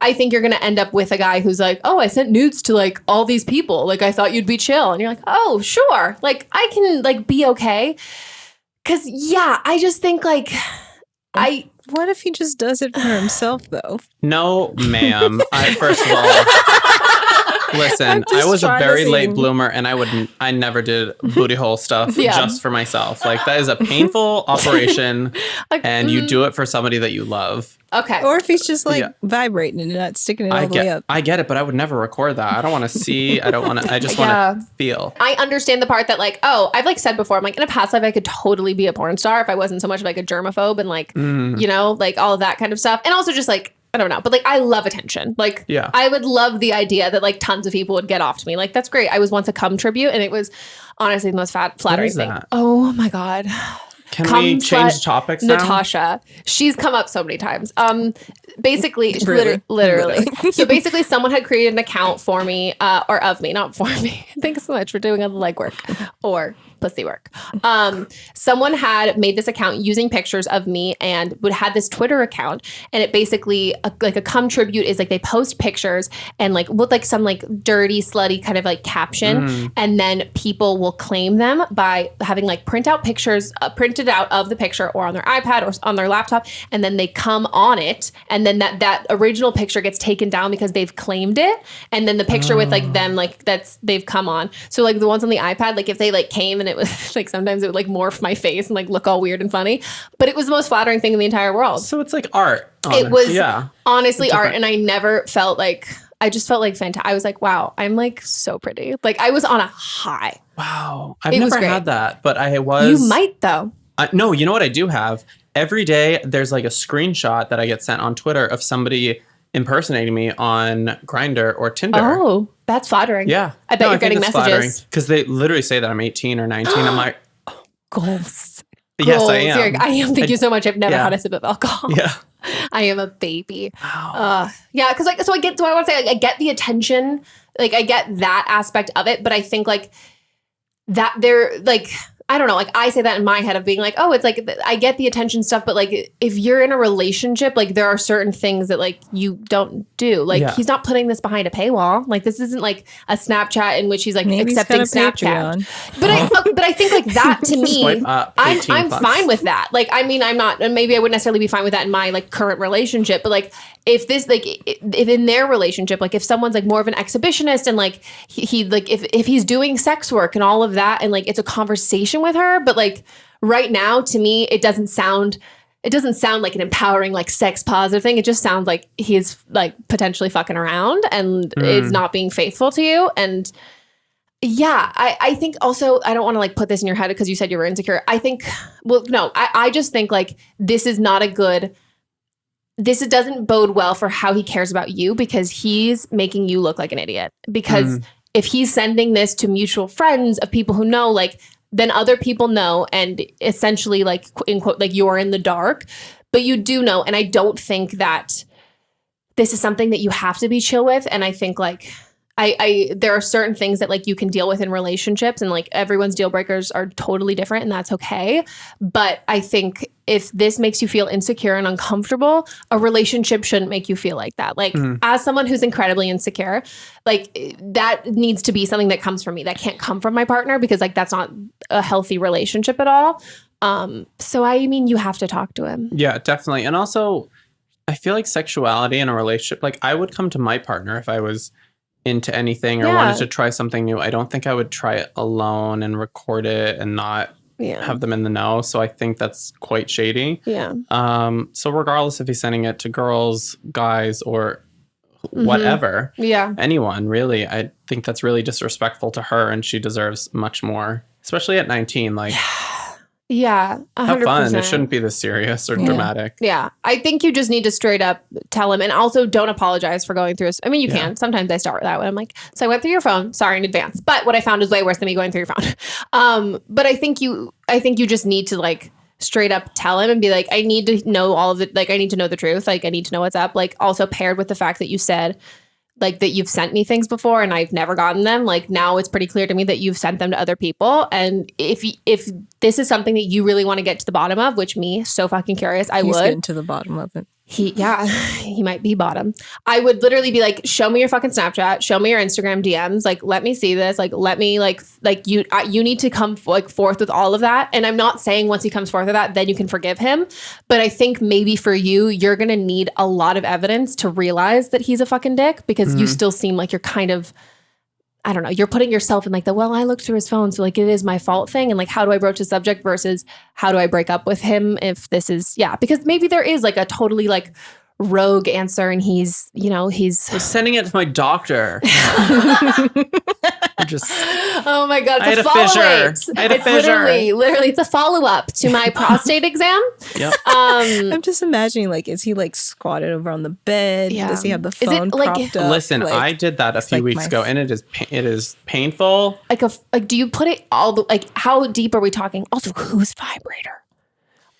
Speaker 1: I think you're going to end up with a guy who's like, oh, I sent nudes to like all these people. Like, I thought you'd be chill. And you're like, oh, sure. Like, I can like be okay. Cause yeah, I just think like,
Speaker 4: what if he just does it for himself though?
Speaker 2: No, ma'am. First of all, listen, I was a very late bloomer and I never did booty hole stuff just for myself. Like that is a painful operation and you do it for somebody that you love.
Speaker 1: Okay.
Speaker 4: Or if he's just like vibrating and not sticking it all the way up.
Speaker 2: I get it, but I would never record that. I don't want to see. I just want to feel.
Speaker 1: I understand the part that like, oh, I've like said before, I'm like in a past life, I could totally be a porn star if I wasn't so much like a germaphobe and like, you know, like all of that kind of stuff. And also just like, I don't know, but like I love attention. Like I would love the idea that like tons of people would get off to me. Like that's great. I was once a cum tribute and it was honestly the most flattering thing. Oh my God.
Speaker 2: Can we change topics now?
Speaker 1: Natasha. She's come up so many times. Basically, literally. So basically someone had created an account for me, or of me, not for me. Thanks so much for doing all the legwork or pussy work. Someone had made this account using pictures of me and had this Twitter account. And it basically, like a cum tribute is like they post pictures and like with like some like dirty, slutty kind of like caption. And then people will claim them by having like print out pictures, printed out of the picture or on their iPad or on their laptop. And then they come on it. And then that original picture gets taken down because they've claimed it. And then the picture with like them, like they've come on. So like the ones on the iPad, like if they like came and it was like sometimes it would like morph my face and like look all weird and funny, but it was the most flattering thing in the entire world.
Speaker 2: So it's like art.
Speaker 1: It was honestly art, and I never felt like, I just felt like fantastic. I was like, wow, I'm like so pretty. Like I was on a high.
Speaker 2: Wow, I've never had that, but I was.
Speaker 1: You might though.
Speaker 2: No, you know what I do have? Every day there's like a screenshot that I get sent on Twitter of somebody impersonating me on Grindr or Tinder.
Speaker 1: Oh, that's flattering.
Speaker 2: Yeah.
Speaker 1: I bet you're getting messages.
Speaker 2: Because they literally say that I'm 18 or 19. I'm like,
Speaker 1: goals.
Speaker 2: Yes, I am.
Speaker 1: I am. Thank you so much. I've never had a sip of alcohol.
Speaker 2: Yeah.
Speaker 1: I am a baby. Wow. Yeah, because like, so I want to say, like, I get the attention. Like, I get that aspect of it. But I think like that they're like, I don't know, like I say that in my head of being like, oh, it's like, I get the attention stuff, but like if you're in a relationship, like there are certain things that like you don't do. Like he's not putting this behind a paywall. Like this isn't like a Snapchat in which he's like accepting Snapchat. But I think like that to me, I'm fine with that. Like, I mean, I'm not, and maybe I wouldn't necessarily be fine with that in my like current relationship, but like if this, like if in their relationship, like if someone's like more of an exhibitionist and like he like, if he's doing sex work and all of that, and like it's a conversation with her, but like right now to me it doesn't sound like an empowering like sex positive thing. It just sounds like he's like potentially fucking around and is not being faithful to you. And yeah, I think also, I don't want to like put this in your head because you said you were insecure. I think, well, no, I just think like this doesn't bode well for how he cares about you, because he's making you look like an idiot. Because if he's sending this to mutual friends of people who know, like, then other people know, and essentially like, in quote, like you're in the dark, but you do know. And I don't think that this is something that you have to be chill with. And I think like, there are certain things that like you can deal with in relationships, and like everyone's deal breakers are totally different, and that's okay. But I think if this makes you feel insecure and uncomfortable, a relationship shouldn't make you feel like that. Like as someone who's incredibly insecure, like that needs to be something that comes from me. That can't come from my partner, because like that's not a healthy relationship at all. So I mean, you have to talk to him.
Speaker 2: Yeah, definitely. And also I feel like sexuality in a relationship, like I would come to my partner if I was into anything or wanted to try something new. I don't think I would try it alone and record it and not have them in the know. So I think that's quite shady.
Speaker 1: Yeah.
Speaker 2: So regardless if he's sending it to girls, guys, or whatever, anyone really, I think that's really disrespectful to her, and she deserves much more, especially at 19. Like,
Speaker 1: yeah, 100%.
Speaker 2: Have fun. It shouldn't be this serious or dramatic.
Speaker 1: Yeah. I think you just need to straight up tell him, and also don't apologize for going through. I mean, you can. Sometimes I start with that way. I'm like, so I went through your phone. Sorry in advance. But what I found is way worse than me going through your phone. But I think you just need to like straight up tell him and be like, I need to know all of it. Like, I need to know the truth. Like, I need to know what's up. Like, also paired with the fact that you said like that you've sent me things before and I've never gotten them. Like now it's pretty clear to me that you've sent them to other people. And if this is something that you really want to get to the bottom of, which me, so fucking curious, He's
Speaker 4: getting to the bottom of it.
Speaker 1: He might be bottom. I would literally be like, show me your fucking Snapchat, show me your Instagram DMs. Like, let me see this. Like, let me like you need to come forth with all of that. And I'm not saying once he comes forth with that, then you can forgive him. But I think maybe for you're going to need a lot of evidence to realize that he's a fucking dick, because you still seem like you're kind of, I don't know, you're putting yourself in like I looked through his phone, so like it is my fault thing. And like, how do I broach the subject versus how do I break up with him if this is, because maybe there is like a totally like rogue answer and he's
Speaker 2: I was sending it to my doctor.
Speaker 1: Oh my God, it's a follow-up.
Speaker 2: I had a fissure.
Speaker 1: Literally, it's a follow-up to my prostate exam.
Speaker 2: Yep.
Speaker 4: I'm just imagining, like, is he like squatted over on the bed?
Speaker 1: Yeah.
Speaker 4: Does he have the phone propped up?
Speaker 2: Listen,
Speaker 4: like,
Speaker 2: I did that a few weeks ago, and it is painful.
Speaker 1: Like, do you put it how deep are we talking? Also, whose vibrator?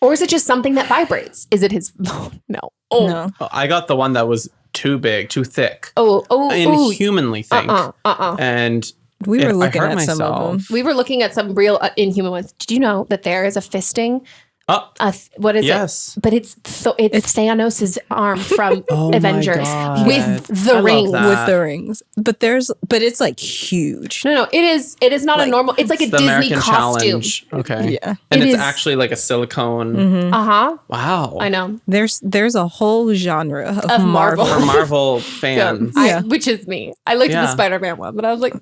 Speaker 1: Or is it just something that vibrates? Is it his phone? No.
Speaker 4: No.
Speaker 2: I got the one that was too big, too thick.
Speaker 1: Inhumanly
Speaker 2: thick. And
Speaker 4: we were looking at some of them.
Speaker 1: We were looking at some real inhuman ones. Did you know that there is a fisting? What is it? But it's Thanos' arm from Avengers with the ring.
Speaker 4: With the rings. But it's like huge.
Speaker 1: No, it is not a normal. It's like a Disney
Speaker 2: American
Speaker 1: costume.
Speaker 2: Challenge. Okay.
Speaker 4: Yeah.
Speaker 2: And it's actually like a silicone. Wow.
Speaker 1: I know.
Speaker 4: There's a whole genre of Marvel.
Speaker 2: For Marvel fans.
Speaker 1: Which is me. I looked at the Spider-Man one, but I was like,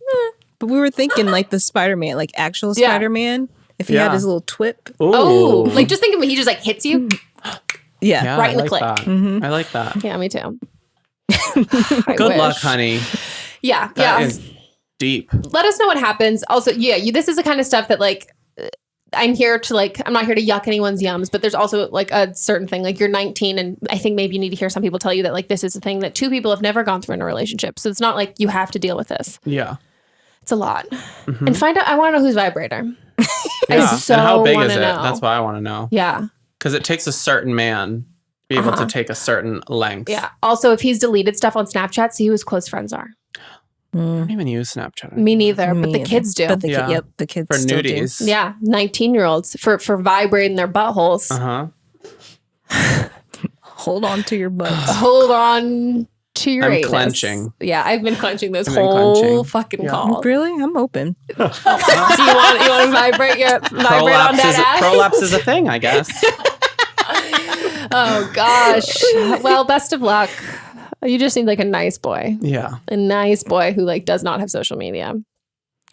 Speaker 4: But we were thinking like the Spider-Man, like actual Spider-Man. If he had his little twip.
Speaker 2: Ooh.
Speaker 1: Like just think of me, he just like hits you.
Speaker 4: Yeah.
Speaker 1: Right in the click.
Speaker 2: I like that.
Speaker 1: Yeah, me too.
Speaker 2: Good luck, honey.
Speaker 1: Yeah.
Speaker 2: That is deep.
Speaker 1: Let us know what happens. Also, this is the kind of stuff that like, I'm not here to yuck anyone's yums, but there's also like a certain thing, like you're 19 and I think maybe you need to hear some people tell you that like this is a thing that two people have never gone through in a relationship. So it's not like you have to deal with this.
Speaker 2: Yeah.
Speaker 1: It's a lot. And find out, I want to know whose vibrator.
Speaker 2: And how big is it? That's what I want to know.
Speaker 1: Yeah.
Speaker 2: Because it takes a certain man to be able to take a certain length.
Speaker 1: Yeah. Also, if he's deleted stuff on Snapchat, see who his close friends are.
Speaker 2: I don't even use Snapchat.
Speaker 1: Me neither, but the kids do.
Speaker 4: But the kids
Speaker 2: for
Speaker 4: still
Speaker 2: nudies.
Speaker 4: do.
Speaker 1: Yeah, 19-year-olds for vibrating their buttholes.
Speaker 4: Hold on to your butts.
Speaker 1: Hold on to your anus.
Speaker 2: Clenching.
Speaker 1: Yeah, I've been clenching this whole fucking call.
Speaker 4: Really? I'm open.
Speaker 1: Do you want to vibrate on that ass?
Speaker 2: Prolapse is a thing, I guess.
Speaker 1: Oh gosh. Well, best of luck. You just need like a nice boy.
Speaker 2: Yeah.
Speaker 1: A nice boy who like does not have social media.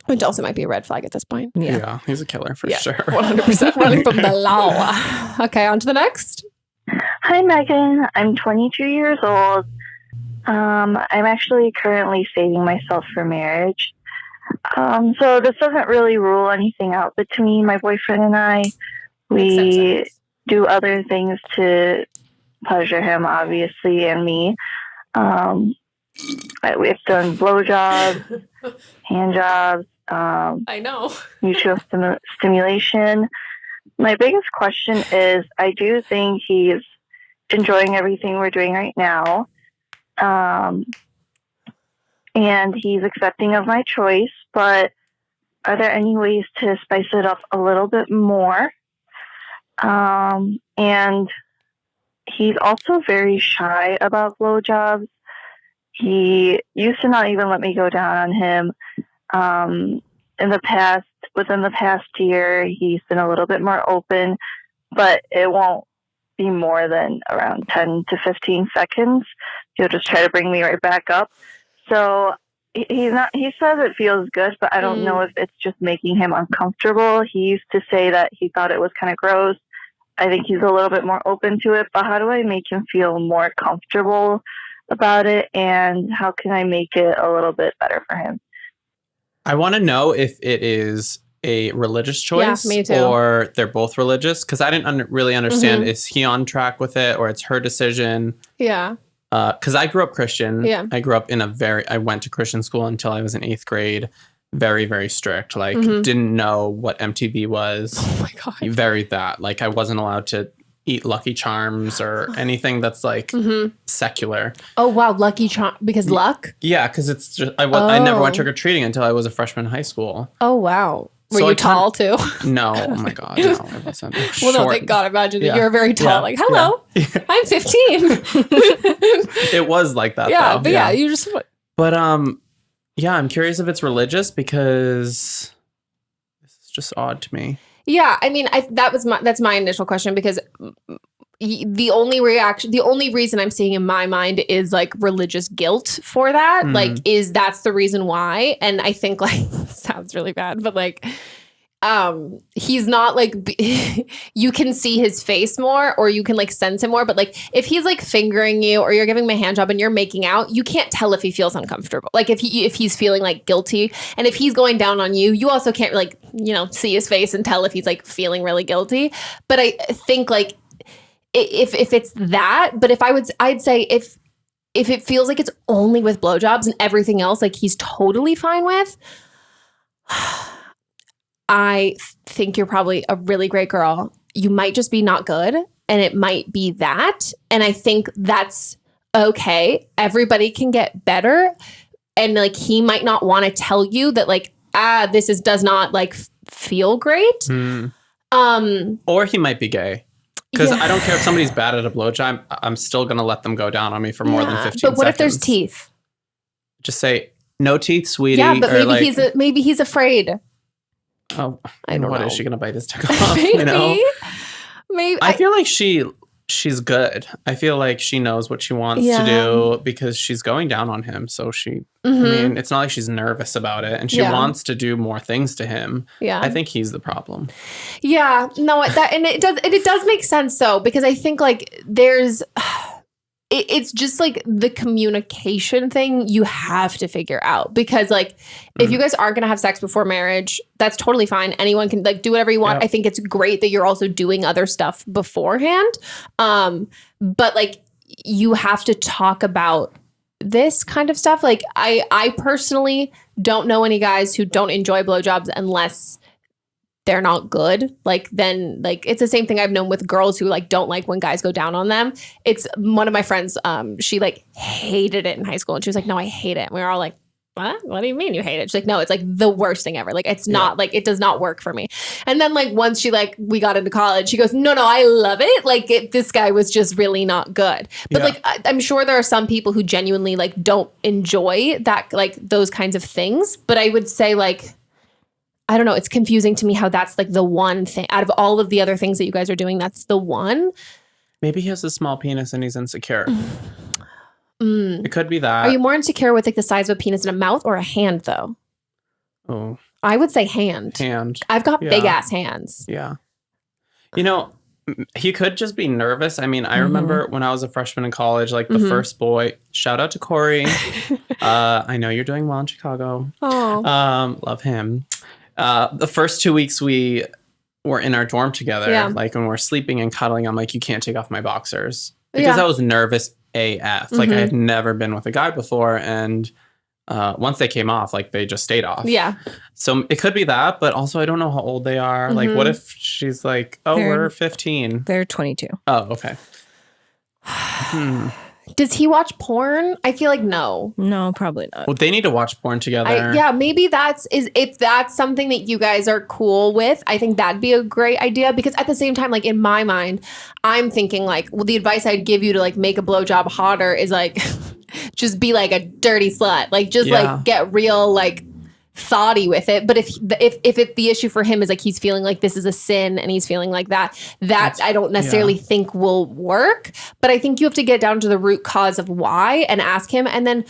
Speaker 1: Which also might be a red flag at this point.
Speaker 2: Yeah, he's a killer for sure.
Speaker 1: 100% running from the law. Okay, on to the next.
Speaker 3: Hi, Meghan. I'm 22 years old. I'm actually currently saving myself for marriage. So this doesn't really rule anything out between my boyfriend and I. We do other things to pleasure him, obviously, and me. We've done blowjobs, hand jobs.
Speaker 1: I know.
Speaker 3: Mutual stimulation. My biggest question is, I do think he's enjoying everything we're doing right now. and he's accepting of my choice, but are there any ways to spice it up a little bit more? And he's also very shy about blowjobs. He used to not even let me go down on him. Within the past year, he's been a little bit more open, but it won't be more than around 10 to 15 seconds. He'll just try to bring me right back up. So he says it feels good, but I don't know if it's just making him uncomfortable. He used to say that he thought it was kind of gross. I think he's a little bit more open to it, but how do I make him feel more comfortable about it, and how can I make it a little bit better for him?
Speaker 2: I want to know if it is a religious choice or they're both religious, because I didn't really understand. Is he on track with it, or it's her decision?
Speaker 1: Yeah.
Speaker 2: Because I grew up Christian.
Speaker 1: Yeah.
Speaker 2: I grew up I went to Christian school until I was in 8th grade. Very, very strict. Like, didn't know what MTV was.
Speaker 1: Oh my God.
Speaker 2: Very that. Like, I wasn't allowed to eat Lucky Charms or anything that's like secular.
Speaker 1: Oh, wow. Lucky Charm. Because luck?
Speaker 2: Yeah, because it's just, I never went trick-or-treating until I was a freshman in high school.
Speaker 1: Oh, wow. Were you tall too?
Speaker 2: No. Oh my God. No, I wasn't.
Speaker 1: Well, no, thank God. Imagine that you're very tall.
Speaker 2: Yeah.
Speaker 1: Like, hello, I'm 15.
Speaker 2: It was like that.
Speaker 1: Yeah,
Speaker 2: though.
Speaker 1: but yeah, you just.
Speaker 2: But yeah, I'm curious if it's religious, because this is just odd to me.
Speaker 1: Yeah, I mean, that's my initial question, because the only reason I'm seeing in my mind is like religious guilt for that. Like, that's the reason why. And I think, like, sounds really bad, but like, he's not like, you can see his face more, or you can like sense him more. But like, if he's like fingering you, or you're giving him a hand job and you're making out, you can't tell if he feels uncomfortable. Like, if he's feeling like guilty, and if he's going down on you, you also can't like, see his face and tell if he's like feeling really guilty. But I think like, if it's that, but I'd say if it feels like it's only with blowjobs and everything else, like, he's totally fine with, I think you're probably a really great girl. You might just be not good, and it might be that. And I think that's okay. Everybody can get better. And like, he might not want to tell you that like, does not like feel great.
Speaker 2: Or he might be gay. Because I don't care if somebody's bad at a blowjob, I'm still going to let them go down on me for more than 15 seconds.
Speaker 1: But what if there's teeth?
Speaker 2: Just say, no teeth, sweetie.
Speaker 1: Yeah, but maybe he's afraid.
Speaker 2: Oh,
Speaker 1: I don't know.
Speaker 2: What is she going to bite his dick off?
Speaker 1: Maybe. Maybe.
Speaker 2: I feel like she's good. I feel like she knows what she wants to do, because she's going down on him. So I mean, it's not like she's nervous about it, and she wants to do more things to him. Yeah. I think he's the problem.
Speaker 1: Yeah. No, it does make sense though, because I think like it's just like the communication thing you have to figure out, because like, if you guys aren't going to have sex before marriage, that's totally fine. Anyone can like do whatever you want. Yep. I think it's great that you're also doing other stuff beforehand. But like, you have to talk about this kind of stuff. Like, I personally don't know any guys who don't enjoy blowjobs unless they're not good. Like, then like, it's the same thing I've known with girls who like don't like when guys go down on them. It's one of my friends, she like hated it in high school, and she was like, no, I hate it. And we were all like, what do you mean you hate it? She's like, no, it's like the worst thing ever. Like, it's not like, it does not work for me. And then like, once we got into college, she goes, no, I love it. Like, this guy was just really not good. But like, I'm sure there are some people who genuinely like don't enjoy that, like those kinds of things. But I would say like, I don't know. It's confusing to me how that's like the one thing out of all of the other things that you guys are doing. That's the one.
Speaker 2: Maybe he has a small penis and he's insecure. It could be that.
Speaker 1: Are you more insecure with like the size of a penis in a mouth or a hand though?
Speaker 2: Oh,
Speaker 1: I would say hand. I've got big ass hands.
Speaker 2: Yeah. He could just be nervous. I mean, I remember when I was a freshman in college, like the first boy, shout out to Corey. I know you're doing well in Chicago. Oh, love him. The first 2 weeks we were in our dorm together, like when we're sleeping and cuddling, I'm like, you can't take off my boxers, because I was nervous AF. Like, I had never been with a guy before, and once they came off, like they just stayed off. Yeah. So it could be that, but also I don't know how old they are. Like, what if she's like, we're 15?
Speaker 4: They're 22.
Speaker 2: Oh, okay.
Speaker 1: Does he watch porn? I feel like no.
Speaker 4: No, probably not.
Speaker 2: Well, they need to watch porn together.
Speaker 1: Maybe if that's something that you guys are cool with, I think that'd be a great idea. Because at the same time, like in my mind, I'm thinking like, well, the advice I'd give you to like make a blowjob hotter is like, just be like a dirty slut. Like just like get real like thoughty with it. But if the issue for him is like he's feeling like this is a sin and he's feeling like that I don't necessarily think will work. But I think you have to get down to the root cause of why and ask him. And then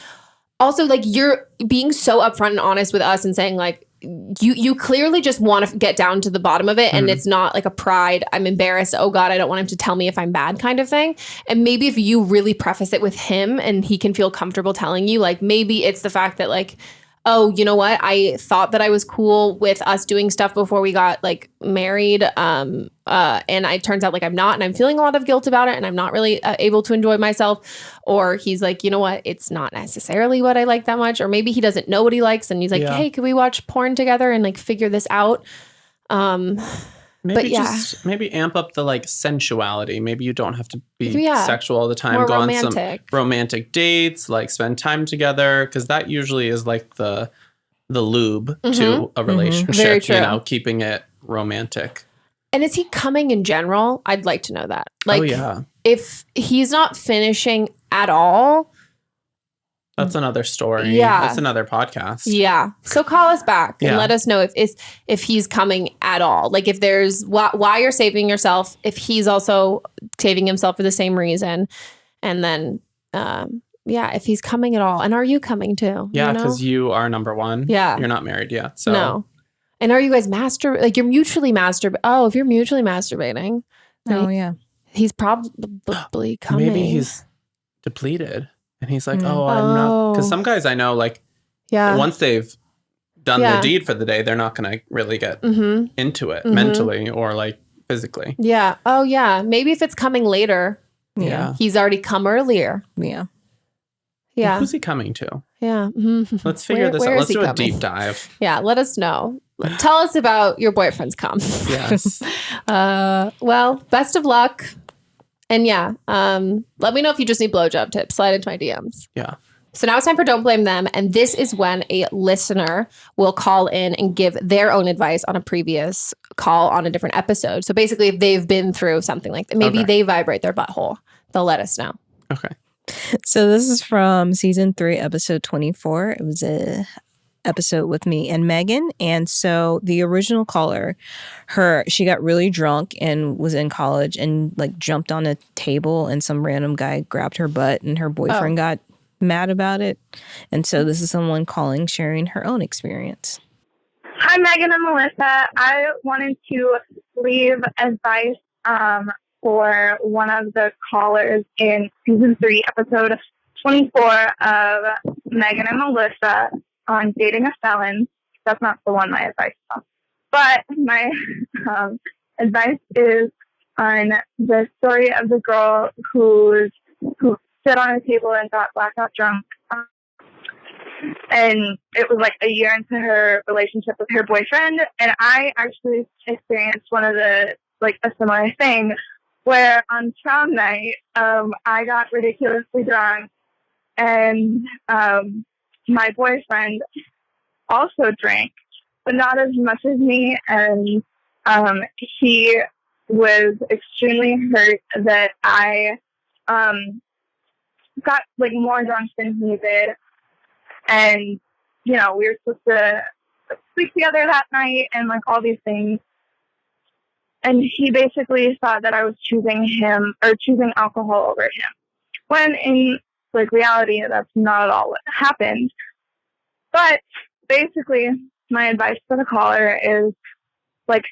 Speaker 1: also like you're being so upfront and honest with us and saying like you clearly just want to get down to the bottom of it. And it's not like a pride, I'm embarrassed, oh God, I don't want him to tell me if I'm bad kind of thing. And maybe if you really preface it with him and he can feel comfortable telling you, like maybe it's the fact that like, oh, you know what? I thought that I was cool with us doing stuff before we got like married. And it turns out like I'm not, and I'm feeling a lot of guilt about it and I'm not really able to enjoy myself. Or he's like, you know what? It's not necessarily what I like that much. Or maybe he doesn't know what he likes and he's like, hey, could we watch porn together and like figure this out?
Speaker 2: Maybe amp up the like sensuality. Maybe you don't have to be sexual all the time.
Speaker 1: More
Speaker 2: Go
Speaker 1: romantic.
Speaker 2: on some romantic dates, like spend time together, because that usually is like the lube to a relationship.
Speaker 1: Very true.
Speaker 2: You know, keeping it romantic.
Speaker 1: And is he coming in general? I'd like to know that. Like, if he's not finishing at all.
Speaker 2: That's another story.
Speaker 1: Yeah.
Speaker 2: That's another podcast.
Speaker 1: Yeah. So call us back and let us know if he's coming at all. Like if there's why you're saving yourself, if he's also saving himself for the same reason. And then, if he's coming at all. And are you coming too?
Speaker 2: Yeah, because you are number one.
Speaker 1: Yeah.
Speaker 2: You're not married yet. So.
Speaker 1: No. And are you guys you're mutually masturbating? Oh, if you're mutually masturbating.
Speaker 4: Oh, yeah.
Speaker 1: He's probably coming.
Speaker 2: Maybe he's depleted. And he's like, I'm not. Because some guys I know, like, once they've done the deed for the day, they're not going to really get into it mentally or like physically.
Speaker 1: Yeah. Oh, yeah. Maybe if it's coming later.
Speaker 2: Yeah.
Speaker 1: He's already come earlier.
Speaker 4: Yeah.
Speaker 1: Yeah.
Speaker 2: Well, who's he coming to?
Speaker 1: Yeah.
Speaker 2: Let's figure this out. Let's do a deep dive.
Speaker 1: Yeah. Let us know. Tell us about your boyfriend's cum.
Speaker 2: Yes.
Speaker 1: Well, best of luck. And let me know if you just need blowjob tips. Slide into my DMs.
Speaker 2: Yeah.
Speaker 1: So now it's time for Don't Blame Them. And this is when a listener will call in and give their own advice on a previous call on a different episode. So basically, if they've been through something like that, maybe they vibrate their butthole, they'll let us know.
Speaker 2: Okay.
Speaker 4: So this is from season 3, episode 24. It was a episode with me and Meghan. And so the original caller, she got really drunk and was in college and like jumped on a table and some random guy grabbed her butt and her boyfriend got mad about it. And so this is someone calling, sharing her own experience.
Speaker 3: Hi, Meghan and Melissa. I wanted to leave advice for one of the callers in season 3, episode 24 of Meghan and Melissa on dating a felon. That's not the one my advice is on. But my advice is on the story of the girl who sit on a table and got blackout drunk. And it was like a year into her relationship with her boyfriend. And I actually experienced one of a similar thing where on prom night, I got ridiculously drunk and my boyfriend also drank, but not as much as me. And he was extremely hurt that I got like more drunk than he did. And, you know, we were supposed to sleep together that night and like all these things. And he basically thought that I was choosing him or choosing alcohol over him. When in like reality, that's not at all what happened. But basically, my advice for the caller is like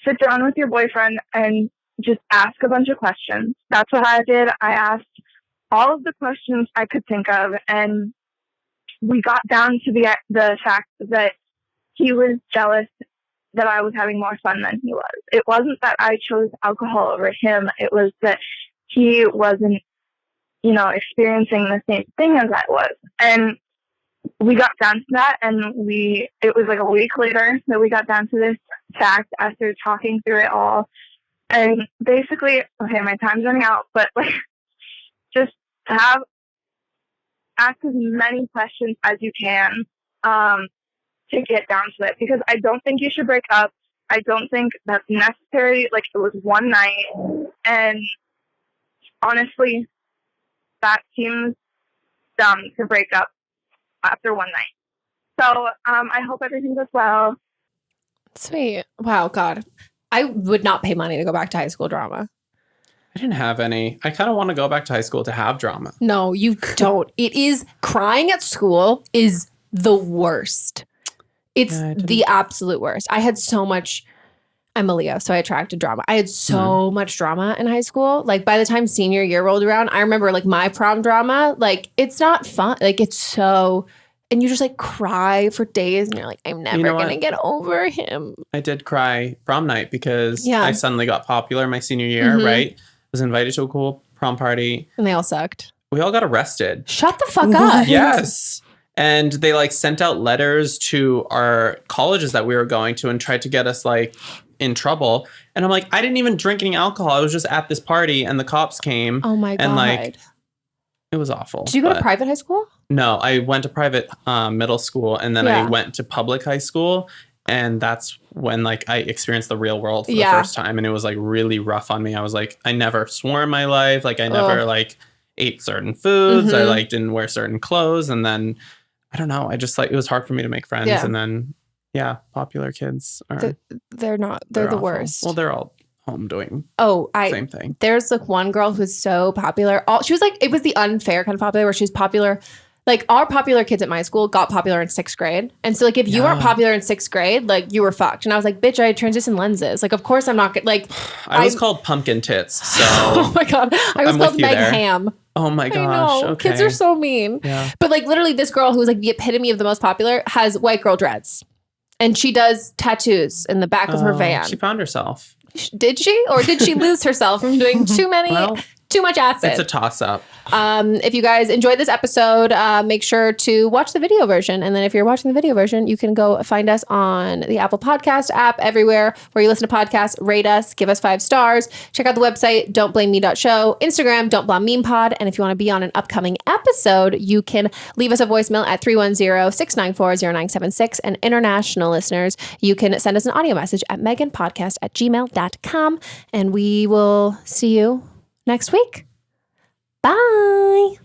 Speaker 3: sit down with your boyfriend and just ask a bunch of questions. That's what I did. I asked all of the questions I could think of, and we got down to the fact that he was jealous that I was having more fun than he was. It wasn't that I chose alcohol over him. It was that he wasn't, you know, experiencing the same thing as I was. And we got down to that, and it was like a week later that we got down to this fact after talking through it all. And basically, okay, my time's running out, but like, just ask as many questions as you can to get down to it, because I don't think you should break up. I don't think that's necessary. Like, it was one night, and honestly, that seems dumb to break up after one night. So I hope everything goes well.
Speaker 1: Sweet. Wow, God. I would not pay money to go back to high school drama.
Speaker 2: I didn't have any. I kind of want to go back to high school to have drama.
Speaker 1: No, you don't. It is, crying at school is the worst. It's the absolute worst. I had so much, I'm a Leo, so I attracted drama. I had so much drama in high school. Like, by the time senior year rolled around, I remember like my prom drama, like, it's not fun. Like, it's so, and you just like cry for days and you're like, I'm never going to get over him.
Speaker 2: I did cry prom night because I suddenly got popular my senior year, right? Was invited to a cool prom party.
Speaker 1: And they all sucked.
Speaker 2: We all got arrested.
Speaker 1: Shut the fuck up.
Speaker 2: Yes. And they like sent out letters to our colleges that we were going to and tried to get us like in trouble. And I'm like, I didn't even drink any alcohol. I was just at this party and the cops came.
Speaker 1: Oh my God.
Speaker 2: And like, it was awful.
Speaker 1: Did you go to private high school?
Speaker 2: No, I went to private middle school and then I went to public high school. And that's when like I experienced the real world for the first time. And it was like really rough on me. I was like, I never swore in my life. Like I never like ate certain foods. I like didn't wear certain clothes. And then I don't know. I just like, it was hard for me to make friends. And then, popular kids are.
Speaker 1: They're not, they're the worst.
Speaker 2: Well, they're all home doing same thing.
Speaker 1: There's like one girl who's so popular. She was like, it was the unfair kind of popular where she was popular. Like, our popular kids at my school got popular in 6th grade. And so, like, if you weren't popular in 6th grade, like, you were fucked. And I was like, bitch, I had transition lenses. Like, of course I'm not, like...
Speaker 2: I was called Pumpkin Tits, so...
Speaker 1: Oh, my God. I was called Meghan.
Speaker 2: Oh, my gosh.
Speaker 1: I know.
Speaker 2: Okay.
Speaker 1: Kids are so mean. Yeah. But, like, literally, this girl who was, like, the epitome of the most popular has white girl dreads. And she does tattoos in the back of her van.
Speaker 2: She found herself.
Speaker 1: Did she? Or did she lose herself from doing too much acid?
Speaker 2: It's a toss-up.
Speaker 1: If you guys enjoyed this episode, make sure to watch the video version. And then if you're watching the video version, you can go find us on the Apple Podcast app, everywhere where you listen to podcasts. Rate us, give us 5 stars. Check out the website, don'tblameme.show, Instagram, don'tblamemepod. And if you want to be on an upcoming episode, you can leave us a voicemail at 310-694-0976. And international listeners, you can send us an audio message at meghanpodcast@gmail.com. And we will see you next week. Bye.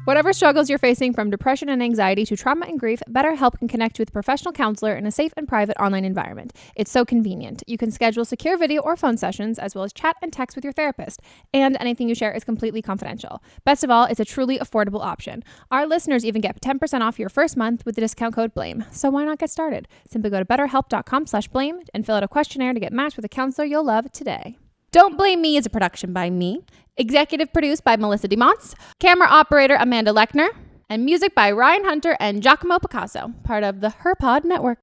Speaker 1: Whatever struggles you're facing, from depression and anxiety to trauma and grief, Betterhelp can connect you with a professional counselor in a safe and private online environment. It's so convenient. You can schedule secure video or phone sessions, as well as chat and text with your therapist. And anything you share is completely confidential. Best of all, it's a truly affordable option. Our listeners even get 10% off your first month with the discount code BLAME. So why not get started? Simply go to betterhelp.com/blame and fill out a questionnaire to get matched with a counselor you'll love today. Don't Blame Me is a production by me. Executive produced by Melissa DeMonts. Camera operator Amanda Lechner. And music by Ryan Hunter and Giacomo Picasso, part of the HerPod Network.